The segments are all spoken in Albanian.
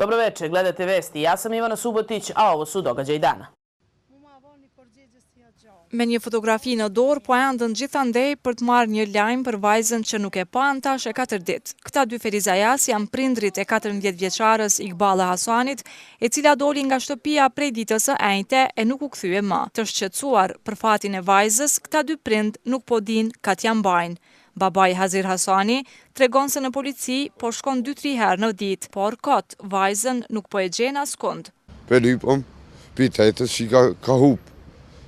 Dobro večer, gledate vesti. Ja sam Ivana Subotić, a ovo su događaji dana. Me një fotografi në dorë, po endën gjithandej për të marrë një lajm për vajzën që nuk e pa tash e 4 ditë. Këta dy ferizajas janë prindrit e 14 vjeçarës Iqballa Hasanit, e cila doli nga shtëpia prej ditës së enjte e nuk u kthye më. Të shqetësuar për fatin e vajzës, këta dy prind nuk po dinë ka t'ja mbajnë. Babai Hazir Hasani tregon se në polici po shkon 2-3 herë në ditë, por kot vajzën nuk po e gjen askund. Pelipëm, pitetës që ka hup.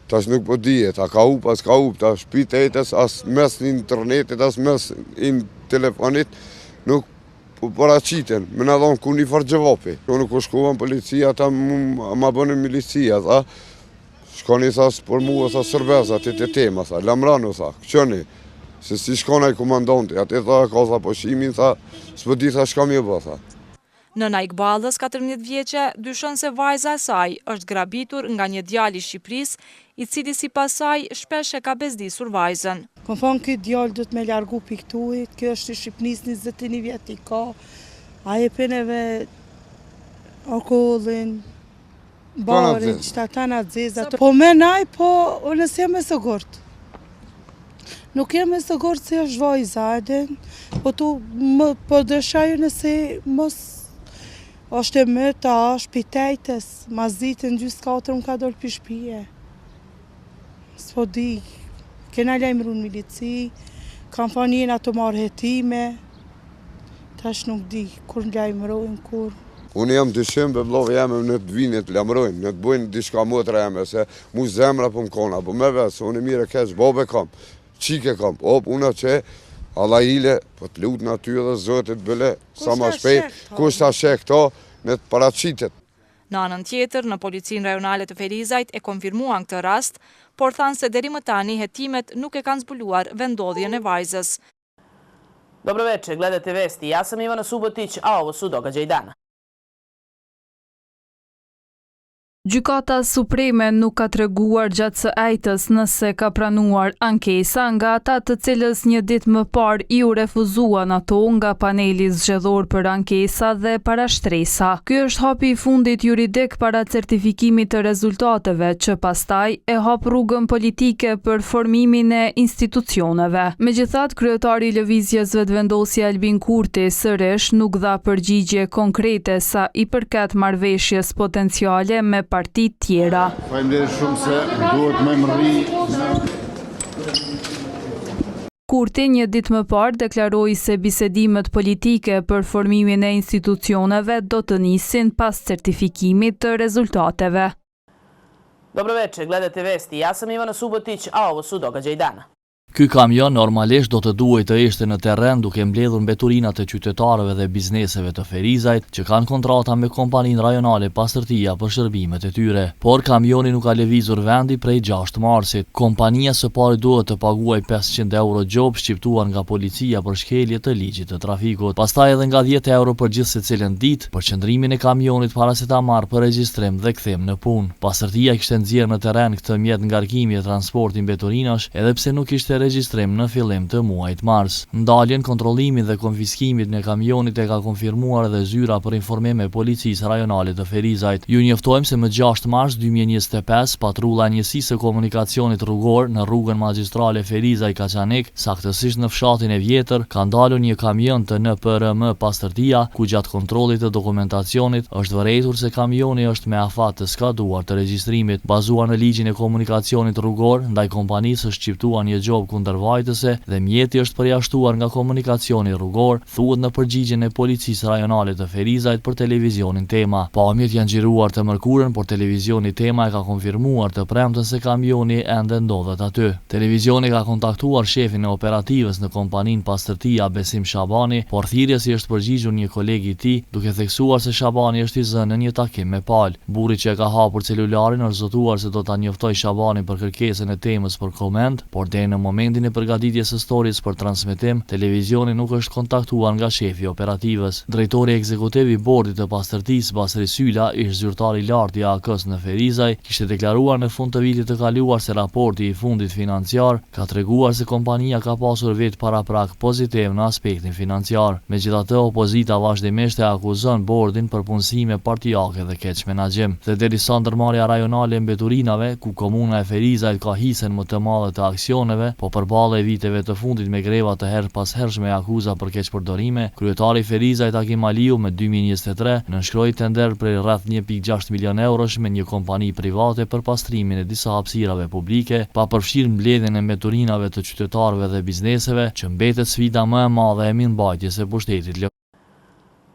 Tash nuk po dihet, a ka hup, as ka hup, tash pitetës, as mes në internetit, as mes në telefonit, nuk po paraqiten, me në dhonë ku një farë gjëvopi. Unë ku shkuvan policia, ata ma bënë milicia, tha, shkoni sa për mua, sa sërbeza, të tema, tha, lamranu, tha, këqëni, se si shkonaj komandonti, ati tha, ka tha poshimin, tha, s'po di, tha, shka mi bë, tha. Nëna Iqballës, 14 vjeqe, dyshon se vajza e saj është grabitur nga një djali i Shqipërisë, i cili sipas saj shpesh e ka bezdisur vajzën. Kom thonë këtë djallë do të me largu piktuit, kjo është i Shqipënisë 21 vjet i ka, a e peneve alkoholin, barin, qëta ta në dzezat. Po menaj, po nësë jam e sëgurt. Nuk jam e sëgurt se është vajza, po dëshaju nëse mos është e mëta, është pitejtës, mas ditën 24 më ka dorë për shpije. S'po di, kena lejmëru në milici, kampanjën ato marrë hetime, tash nuk di, kur lejmërojnë, kur. Unë jam dyshim për vlovë jeme në të vinë të lemrojnë, në të bujnë dishka motra jeme, se mu zemra për më kona, po me vetë, se unë i mire kesh, bobe kam, qike kam, unë që Allah ile, po të lutë në ty edhe zëtit bële, sa ma shpejt, kush ta shek to, në të paraqitet. Në anën tjetër, në policinë rajonale të Ferizajt e konfirmuan këtë rast, por thanë se deri më tani hetimet nuk e kanë zbuluar vendodhjen e vajzës. Dobro večer, gledate vesti. Ja sam Ivana Subotić, a ovo su događaji dana. Gjykata Supreme nuk ka treguar gjatë së ejtës nëse ka pranuar ankesa nga ata të cilës një ditë më parë i u refuzuan ato nga paneli zgjedhor për ankesa dhe parashtresa. Ky është hapi i fundit juridik para certifikimit të rezultateve që pastaj e hap rrugën politike për formimin e institucioneve. Megjithatë, kryetari i Lëvizjes Vetëvendosje Albin Kurti sërish nuk dha përgjigje konkrete sa i përket marrëveshjes potenciale me partit tjera. Faleminderit shumë se duhet më mërri. Kurti një ditë më parë deklaroi se bisedimet politike për formimin e institucioneve do të nisin pas certifikimit të rezultateve. Dobro večer, gledate vesti. Ja sam Ivana Subotić, a ovo su događaji dana. Ky kamion normalisht do të duhej të ishte në terren duke mbledhur mbeturinat e qytetarëve dhe bizneseve të Ferizajt që kanë kontrata me kompaninë rajonale pastërtia për shërbimet e tyre. Por kamioni nuk ka lëvizur vendi prej 6 marsit. Kompania së pari duhet të paguaj 500 euro gjop shqiptuar nga policia për shkelje të ligjit të trafikut. Pastaj edhe nga 10 euro për gjithë secilën ditë për qëndrimin e kamionit para se ta marrë për regjistrim dhe kthim në punë. Pastërtia kishte nxjerrë në terren këtë mjet ngarkimi e transporti mbeturinash edhe pse nuk ishte regjistrim në fillim të muajit mars. Ndaljen, kontrollimin dhe konfiskimit në kamionit e ka konfirmuar edhe zyra për informim e policisë rajonale të Ferizajt. Ju njoftojmë se më 6 mars 2025 patrulla e njësisë së komunikacionit rrugor në rrugën magjistrale Ferizaj-Kaçanik, saktësisht në fshatin e Vjetër, ka ndalur një kamion të NPRM Pastërtia, ku gjatë kontrollit të dokumentacionit është vërejtur se kamioni është me afat të skaduar të regjistrimit. Bazuar në ligjin e komunikacionit rrugor, ndaj kompanisë është shqiptuar një gjop kundërvajtëse dhe mjeti është përjashtuar nga komunikacioni rrugor, thuhet në përgjigjen e policisë rajonale të Ferizajt për televizionin Tema. Pamjet janë xhiruar të mërkurën, por televizioni Tema e ka konfirmuar të premten se kamioni ende ndodhet aty. Televizioni ka kontaktuar shefin e operativës në kompaninë Pastërtia Besim Shabani, por thirrjes i është përgjigjur një koleg i tij, duke theksuar se Shabani është i zënë në një takim me palë. Burri që e ka hapur celularin është zotuar se do ta njoftoj Shabanin për kërkesën e Temës për koment, por deri në moment momentin e përgatitjes së stories për transmetim, televizioni nuk është kontaktuar nga shefi operativës. Drejtori ekzekutiv i bordit të pastërtisë Basri Syla, ish zyrtar i lartë i AK-s në Ferizaj, kishte deklaruar në fund të vitit të kaluar se raporti i fundit financiar ka treguar se kompania ka pasur vetë paraprak pozitiv në aspektin financiar. Megjithatë, opozita vazhdimisht e akuzon bordin për punësime partijake dhe keq menaxhim. Dhe derisa ndërmarrja rajonale e mbeturinave, ku komuna e Ferizajt ka hisen më të madhe të aksioneve, po përballë viteve të fundit me greva të herë pas hershme e akuza për keq përdorime, kryetari i Ferizajt Hakim Aliu me 2023 nënshkroi tender për rreth 1.6 milion eurosh me një kompani private për pastrimin e disa hapësirave publike, pa përfshirë mbledhjen e mbeturinave të qytetarëve dhe bizneseve, që mbetet sfida më e madhe e mirëmbajtjes së pushtetit lokal.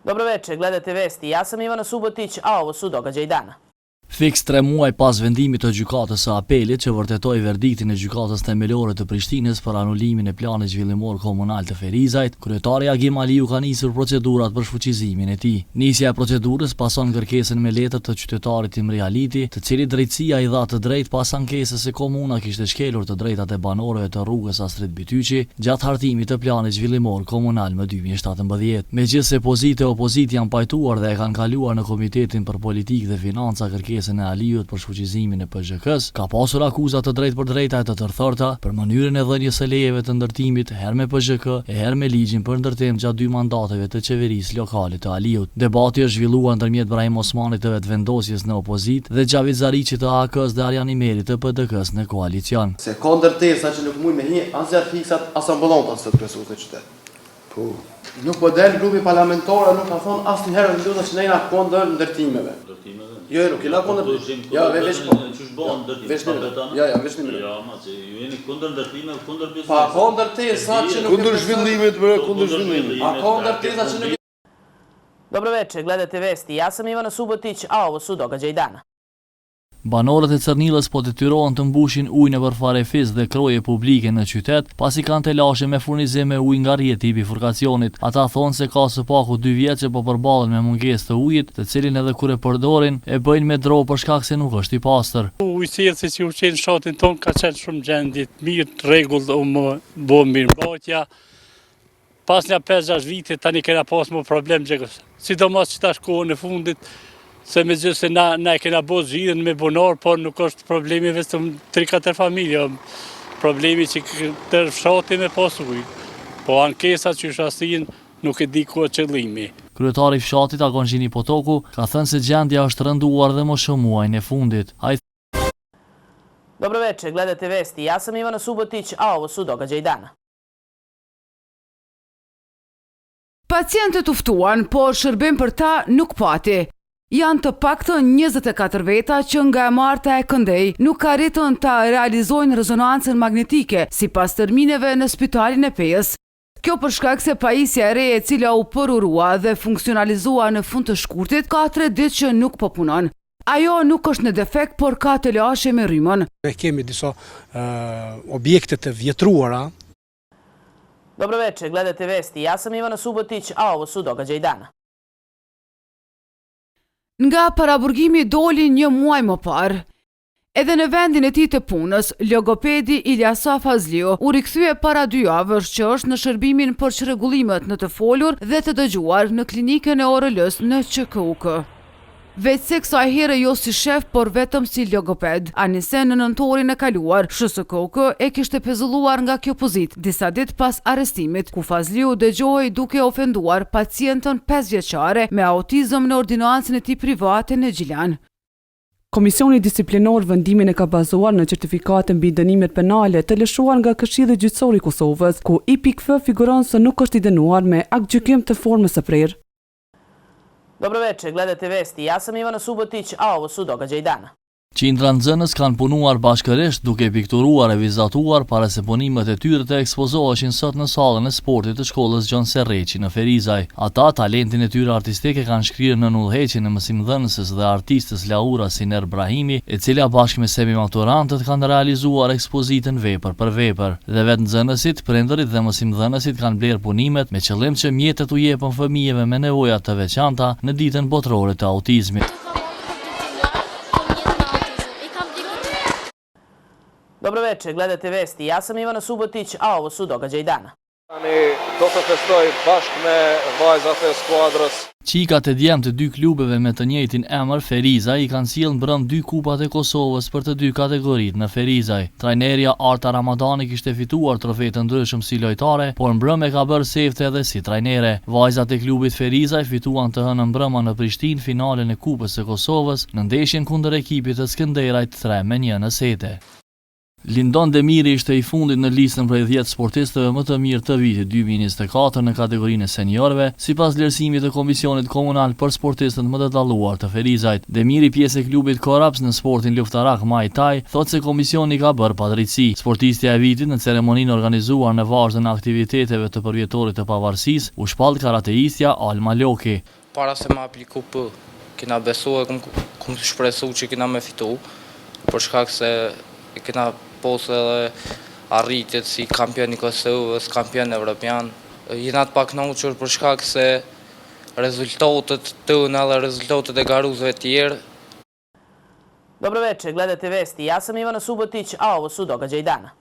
Dobro večer, gledate vesti. Ja sam Ivana Subotić, a ovo su događaji dana. Fiks 3 muaj pas vendimit të gjykatës së apelit që vërtetoi verdiktin e gjykatës themelore të Prishtinës për anulimin e planit zhvillimor komunal të Ferizajt, kryetari Hakim Aliu ka nisur procedurat për shfuqizimin e tij. Nisja e procedurës pason kërkesën me letër të qytetarit Imri Aliti, të cilit drejtësia i dha të drejtë pas ankesës se komuna kishte shkelur të drejtat e banorëve të rrugës Astrid Bityqi gjatë hartimit të planit zhvillimor komunal më 2017. Megjithse pozitë e opozitë janë pajtuar dhe e kanë kaluar në Komitetin për Politikë dhe Financa kërkesën e Aliut për shfuqizimin e PZK-s, ka pasur akuza të drejtë për drejta e të tërthërta për mënyrën e dhënies së lejeve të ndërtimit herë me PZK e herë me ligjin për ndërtim gjatë 2 mandateve të qeverisë lokale të Aliut. Debati është zhvilluar ndërmjet Brahim Osmanit të vetvendosjes në opozitë dhe Xhavid Zariçit të AK-s dhe Arjan Imerit të PDK-s në koalicion. Se ka ndërtesa që nuk mund me hi asnjë fiksat as ambullantat së kryesues në qytet. Po. Nuk po del grupi parlamentar, nuk ka thonë asnjëherë në lutë që ne jena kundër ndërtimeve. Jo, nuk jena kundër. Ja, veç po. Ç'është bën ndërtim? Veç një. Ja, veç një. Ja, ma se ju jeni kundër ndërtimeve, kundër biznesit. Pa, ka ndërtesa që nuk Kundër zhvillimit, bre, kundër zhvillimit. A ka ndërtesa që nuk Dobro večer, gledate vesti. Ja sam Ivana Subotić, a ovo su događaji dana. Banorët e Cërnilës po detyrohen të mbushin ujin e përfarefis dhe kroje publike në qytet, pasi kanë telashe me furnizim me ujë nga rrjeti i bifurkacionit. Ata thonë se ka së paku 2 vjet që po përballen me mungesë të ujit, të cilin edhe kur e përdorin e bëjnë me dro për shkak se nuk është i pastër. Ujësirësi që u qenë shatin ton ka qenë shumë gjendit mirë, rregull u më bo mirëmbajtja. Pas një 5-6 vite tani kena pas më problem gjegës. Sidomos që tash kohën e fundit, se me gjithë se na e kena bo zhidhen me bonar, por nuk është problemi vetëm 3-4 familje, problemi që të fshati me pas ujë. Po ankesa që shasin nuk e di ku e qëllimi. Kryetari i fshatit Akon Gjini Potoku ka thënë se gjendja është rënduar dhe më shumë muajin e fundit. Dobro večer, gledate vesti. Ja sam Ivana Subotić, a ovo su događaji dana. Pacientët u ftuan, por shërbim për ta nuk pati. Janë të paktën 24 veta që nga e marta e këndej nuk arritën ta realizojnë rezonancën magnetike sipas termineve në spitalin e Pejës. Kjo për shkak se pajisja e re e cila u përurua dhe funksionalizua në fund të shkurtit ka 3 ditë që nuk po punon. Ajo nuk është në defekt, por ka të lashe me rrymën. Ne kemi disa objekte të vjetruara. Dobro večer, gledate vesti. Ja sam Ivana Subotić, a ovo su događaji dana. Nga paraburgimi doli 1 muaj më parë. Edhe në vendin e tij të punës, logopedi Ilyasa Fazliu u rikthye para 2 javësh që është në shërbimin për çrregullimet në të folur dhe të dëgjuar në klinikën e ORL-s në QKUK. Veç se kësaj here jo si shef, por vetëm si logoped. Anise në nëntorin e kaluar, SHKUK e kishte pezulluar nga kjo pozitë disa ditë pas arrestimit, ku Fazliu dëgjohej duke ofenduar pacientën 5 vjeçare me autizëm në ordinancën e tij private në Gjilan. Komisioni disiplinor vendimin e ka bazuar në certifikate mbi dënimet penale të lëshuar nga Këshilli Gjyqësor i Kosovës, ku IPKF figuron se nuk është i dënuar me aktgjykim të formës së prerë. Dobro večer, gledate vesti. Ja sam Ivana Subotić, a ovo su događaji dana. Qindra nxënës kanë punuar bashkërisht duke pikturuar e vizatuar para se punimet e tyre të ekspozoheshin sot në sallën e sportit të shkollës Gjon Serreqi në Ferizaj. Ata talentin e tyre artistike kanë shkrirë në udhëheqjen e mësimdhënëses dhe artistës Laura Siner Brahimi, e cila bashkë me semi maturantët kanë realizuar ekspozitën vepër për vepër. Dhe vetë nxënësit, prindërit dhe mësimdhënësit kanë blerë punimet me qëllim që mjetet u jepën fëmijëve me nevoja të veçanta në ditën botërore të autizmit. Dobro večer, gledate vesti. Ja sam Ivana Subotić, a ovo su događaji dana. Do të festoj bashkë me vajzat e skuadrës. Qikat e djemë të dy klubeve me të njëjtin emër, Ferizaj, i kanë sjellë mbrëm 2 kupat e Kosovës për të 2 kategoritë në Ferizaj. Trajnerja Arta Ramadani kishte fituar trofej të ndryshëm si lojtare, por mbrëm e ka bërë sefte edhe si trajnere. Vajzat e klubit Ferizaj fituan të hënën mbrëma në Prishtinë finalen e Kupës së Kosovës në ndeshjen kundër ekipit të Skënderajt 3-1 në sete. Lindon Demiri ishte i fundit në listën prej 10 sportistëve më të mirë të vitit 2024 në kategorinë e seniorëve, sipas vlerësimit të Komisionit Komunal për sportistët më të dalluar të Ferizajt. Demiri, pjesë e klubit Koraps në sportin luftarak Muay Thai, thotë se komisioni ka bërë padrejtësi. Sportistja e vitit në ceremoninë organizuar në vazhdën e aktiviteteve të përvjetorit të pavarësisë u shpall karateistja Alma Loki. Para se ma apliku për, kena besu e kum të shpresu që kena me fitu, për shkak se kena posë edhe arritjet si kampion i Kosovës, kampion evropian. Jena të pak knoqur për shkak se rezultatet tëna dhe rezultatet e garuzëve tjerë. Dobro večer, gledate vesti. Ja sam Ivana Subotić, a ovo su događaji dana.